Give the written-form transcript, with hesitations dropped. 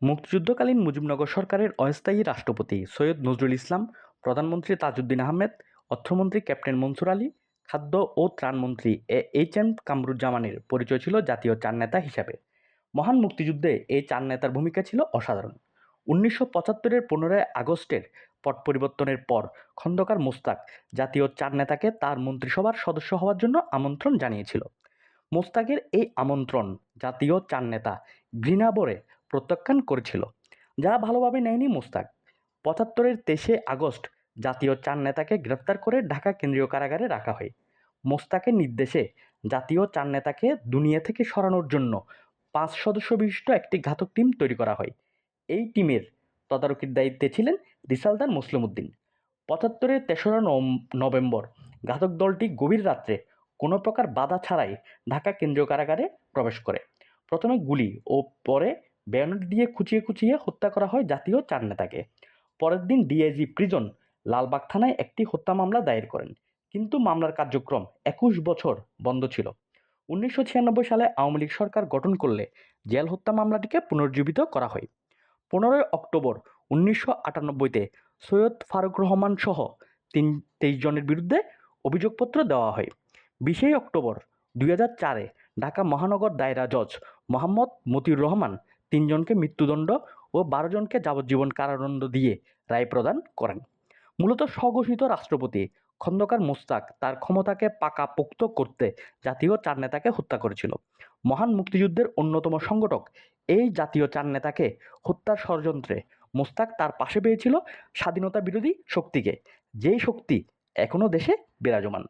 মুক্তিযুদ্ধকালীন মুজিবনগর সরকারের অস্থায়ী রাষ্ট্রপতি সৈয়দ নজরুল ইসলাম, প্রধানমন্ত্রী তাজউদ্দিন আহমেদ, অর্থমন্ত্রী ক্যাপ্টেন মনসুর আলী, খাদ্য ও ত্রাণমন্ত্রী এইচ.এম. কামরুজ্জামানের পরিচয় ছিল জাতীয় চার নেতা হিসাবে। মহান মুক্তিযুদ্ধে এই চার নেতার ভূমিকা ছিল অসাধারণ। 1975-এর 15 আগস্টের পট পরিবর্তনের পর খন্দকার মোশতাক জাতীয় চার নেতাকে তার মন্ত্রিসভার সদস্য হওয়ার জন্য আমন্ত্রণ জানিয়েছিল। মোশতাকের এই আমন্ত্রণ জাতীয় চার নেতা ঘৃণাভরে প্রত্যাখ্যান করেছিল, যা ভালোভাবে নেয়নি মোশতাক। 75-এর 23 আগস্ট জাতীয় চার নেতাকে গ্রেফতার করে ঢাকা কেন্দ্রীয় কারাগারে রাখা হয়। মোশতাকের নির্দেশে জাতীয় চার নেতাকে দুনিয়া থেকে সরানোর জন্য 5 সদস্য বিশিষ্ট একটি ঘাতক টিম তৈরি করা হয়। এই টিমের তদারকির দায়িত্বে ছিলেন রিসালদার মুসলিম উদ্দিন। 75-এর 3রা নভেম্বর ঘাতক দলটি গভীর রাত্রে কোনো প্রকার বাধা ছাড়াই ঢাকা কেন্দ্রীয় কারাগারে প্রবেশ করে। প্রথমে গুলি ও পরে ব্যানর দিয়ে খুঁচিয়ে খুঁচিয়ে হত্যা করা হয় জাতীয় চার নেতাকে। পরের দিন ডিআইজি প্রিজন লালবাগ থানায় একটি হত্যা মামলা দায়ের করেন, কিন্তু মামলার কার্যক্রম 21 বছর বন্ধ ছিল। 1996 সালে আওয়ামী লীগ সরকার গঠন করলে জেল হত্যা মামলাটিকে পুনর্জীবিত করা হয়। 15 অক্টোবর 1998-তে সৈয়দ ফারুক রহমান সহ 23 জনের বিরুদ্ধে অভিযোগপত্র দেওয়া হয়। 20 অক্টোবর 2004-এ ঢাকা মহানগর দায়রা জজ মোহাম্মদ মতিউর রহমান 3 জনকে মৃত্যুদণ্ড ও 12 জনকে যাবজ্জীবন কারাদণ্ড দিয়ে রায় প্রদান করেন। মূলত স্বঘোষিত রাষ্ট্রপতি খন্দকার মোশতাক তার ক্ষমতাকে পাকাপোক্ত করতে জাতীয় চার নেতাকে হত্যা করেছিল। মহান মুক্তিযুদ্ধের অন্যতম সংগঠক এই জাতীয় চার নেতাকে হত্যার ষড়যন্ত্রে মোশতাক তার পাশে পেয়েছিল স্বাধীনতা বিরোধী শক্তিকে, যেই শক্তি এখনও দেশে বিরাজমান।